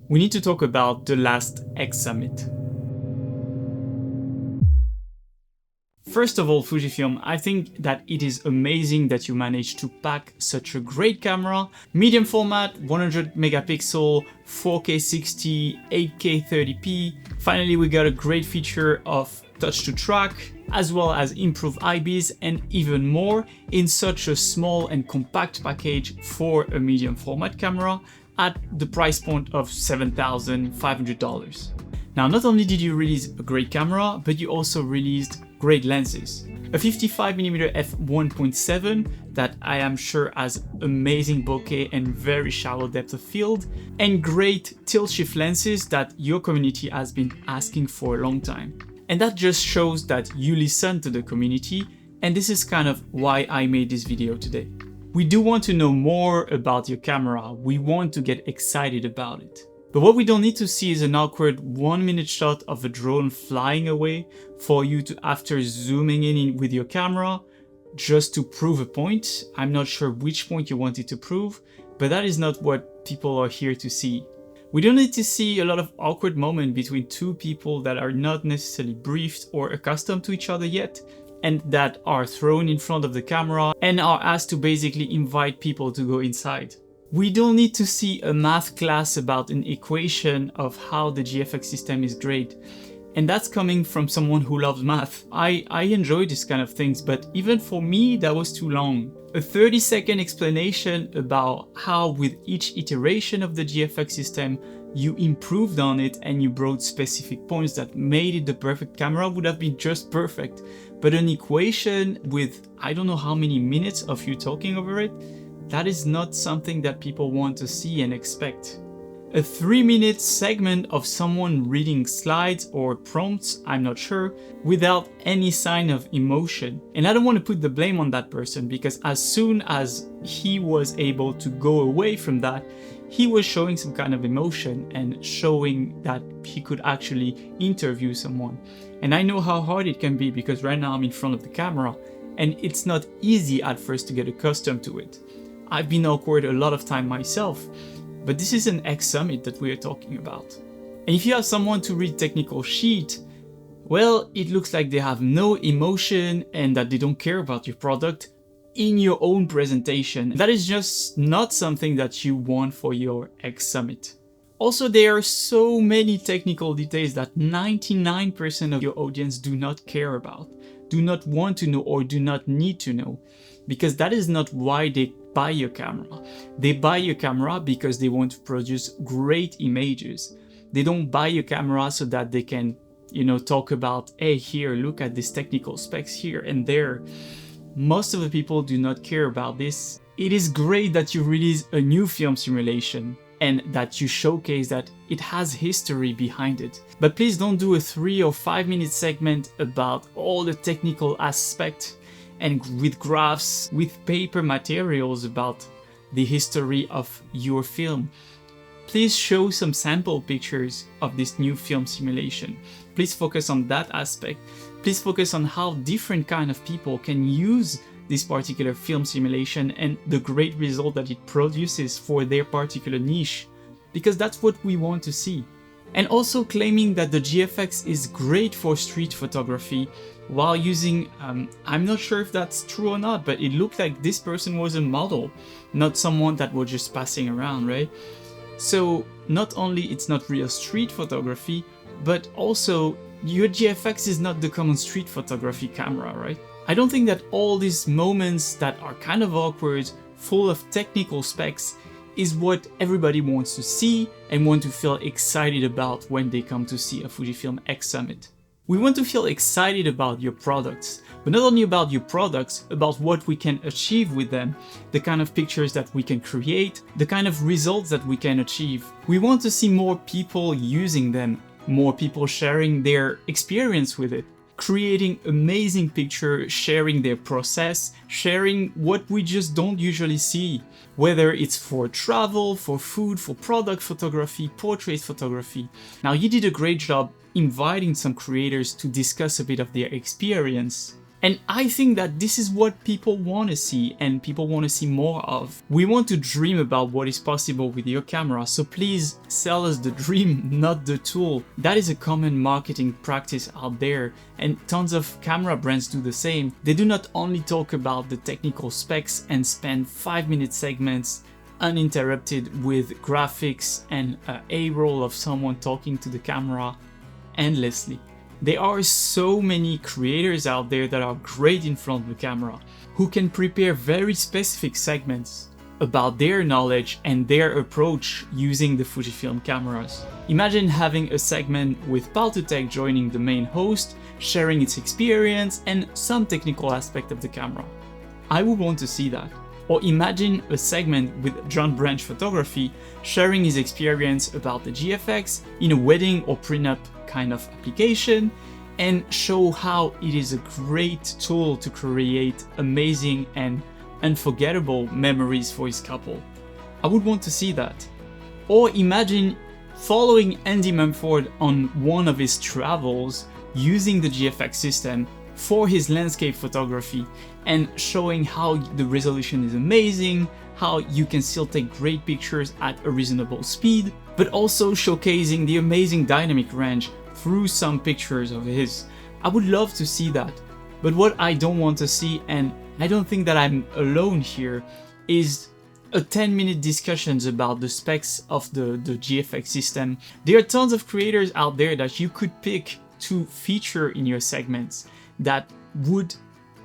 we need to talk about the last X Summit. First of all, Fujifilm, I think that it is amazing that you managed to pack such a great camera. Medium format, 100 megapixel, 4K 60, 8K 30p. Finally, we got a great feature of touch to track, as well as improved IBs and even more in such a small and compact package for a medium format camera at the price point of $7,500. Now, not only did you release a great camera, but you also released great lenses. A 55mm f1.7 that I am sure has amazing bokeh and very shallow depth of field, and great tilt shift lenses that your community has been asking for a long time. And that just shows that you listen to the community, and this is kind of why I made this video today. We do want to know more about your camera, we want to get excited about it. But what we don't need to see is an awkward 1-minute shot of a drone flying away for you to, after zooming in with your camera, just to prove a point. I'm not sure which point you wanted to prove, but that is not what people are here to see. We don't need to see a lot of awkward moments between two people that are not necessarily briefed or accustomed to each other yet, and that are thrown in front of the camera and are asked to basically invite people to go inside. We don't need to see a math class about an equation of how the GFX system is great. And that's coming from someone who loves math. I enjoy this kind of things, but even for me, that was too long. A 30-second explanation about how with each iteration of the GFX system, you improved on it and you brought specific points that made it the perfect camera would have been just perfect. But an equation with I don't know how many minutes of you talking over it, that is not something that people want to see and expect. A 3-minute segment of someone reading slides or prompts, I'm not sure, without any sign of emotion. And I don't want to put the blame on that person, because as soon as he was able to go away from that, he was showing some kind of emotion and showing that he could actually interview someone. And I know how hard it can be, because right now I'm in front of the camera and it's not easy at first to get accustomed to it. I've been awkward a lot of time myself, but this is an X Summit that we are talking about. And if you have someone to read technical sheet, well, it looks like they have no emotion and that they don't care about your product in your own presentation. That is just not something that you want for your X Summit. Also, there are so many technical details that 99% of your audience do not care about, do not want to know, or do not need to know, because that is not why they buy your camera. They buy your camera because they want to produce great images. They don't buy your camera so that they can, talk about, hey, here, look at this technical specs here and there. Most of the people do not care about this. It is great that you release a new film simulation and that you showcase that it has history behind it. But please don't do a 3 or 5 minute segment about all the technical aspects and with graphs, with paper materials about the history of your film. Please show some sample pictures of this new film simulation. Please focus on that aspect. Please focus on how different kind of people can use this particular film simulation and the great result that it produces for their particular niche, because that's what we want to see. And also claiming that the GFX is great for street photography while using, I'm not sure if that's true or not, but it looked like this person was a model, not someone that was just passing around, right? So not only it's not real street photography, but also your GFX is not the common street photography camera, right? I don't think that all these moments that are kind of awkward, full of technical specs, is what everybody wants to see and want to feel excited about when they come to see a Fujifilm X Summit. We want to feel excited about your products, but not only about your products, about what we can achieve with them, the kind of pictures that we can create, the kind of results that we can achieve. We want to see more people using them, more people sharing their experience with it, creating amazing pictures, sharing their process, sharing what we just don't usually see, whether it's for travel, for food, for product photography, portrait photography. Now, you did a great job inviting some creators to discuss a bit of their experience. And I think that this is what people want to see and people want to see more of. We want to dream about what is possible with your camera, so please sell us the dream, not the tool. That is a common marketing practice out there, and tons of camera brands do the same. They do not only talk about the technical specs and spend 5-minute segments uninterrupted with graphics and a A-roll of someone talking to the camera endlessly. There are so many creators out there that are great in front of the camera, who can prepare very specific segments about their knowledge and their approach using the Fujifilm cameras. Imagine having a segment with Paltutech joining the main host, sharing its experience and some technical aspect of the camera. I would want to see that. Or imagine a segment with John Branch Photography sharing his experience about the GFX in a wedding or prenup kind of application, and show how it is a great tool to create amazing and unforgettable memories for his couple. I would want to see that. Or imagine following Andy Mumford on one of his travels using the GFX system for his landscape photography and showing how the resolution is amazing, how you can still take great pictures at a reasonable speed, but also showcasing the amazing dynamic range through some pictures of his. I would love to see that. But what I don't want to see, and I don't think that I'm alone here, is a 10-minute discussions about the specs of the GFX system. There are tons of creators out there that you could pick to feature in your segments that would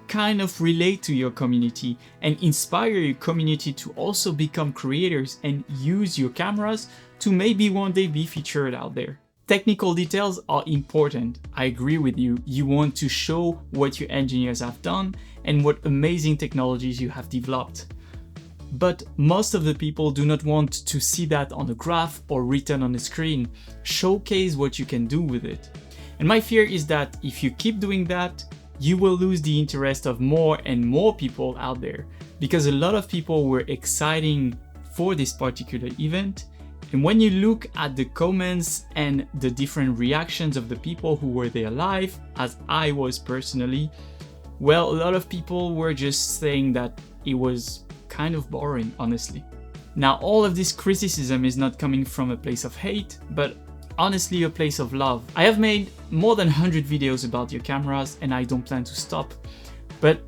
kind of relate to your community and inspire your community to also become creators and use your cameras to maybe one day be featured out there. Technical details are important. I agree with you. You want to show what your engineers have done and what amazing technologies you have developed. But most of the people do not want to see that on a graph or written on a screen. Showcase what you can do with it. And my fear is that if you keep doing that, you will lose the interest of more and more people out there, because a lot of people were exciting for this particular event. And when you look at the comments and the different reactions of the people who were there live, as I was personally, well, a lot of people were just saying that it was kind of boring, honestly. Now, all of this criticism is not coming from a place of hate, but honestly a place of love. I have made more than 100 videos about your cameras and I don't plan to stop, but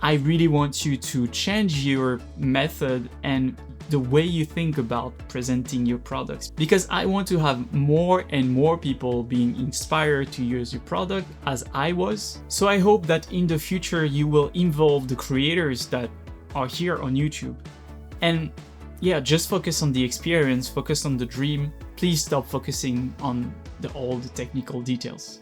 I really want you to change your method and the way you think about presenting your products, because I want to have more and more people being inspired to use your product as I was. So I hope that in the future you will involve the creators that are here on YouTube. And yeah, just focus on the experience, focus on the dream. Please stop focusing on all the technical details.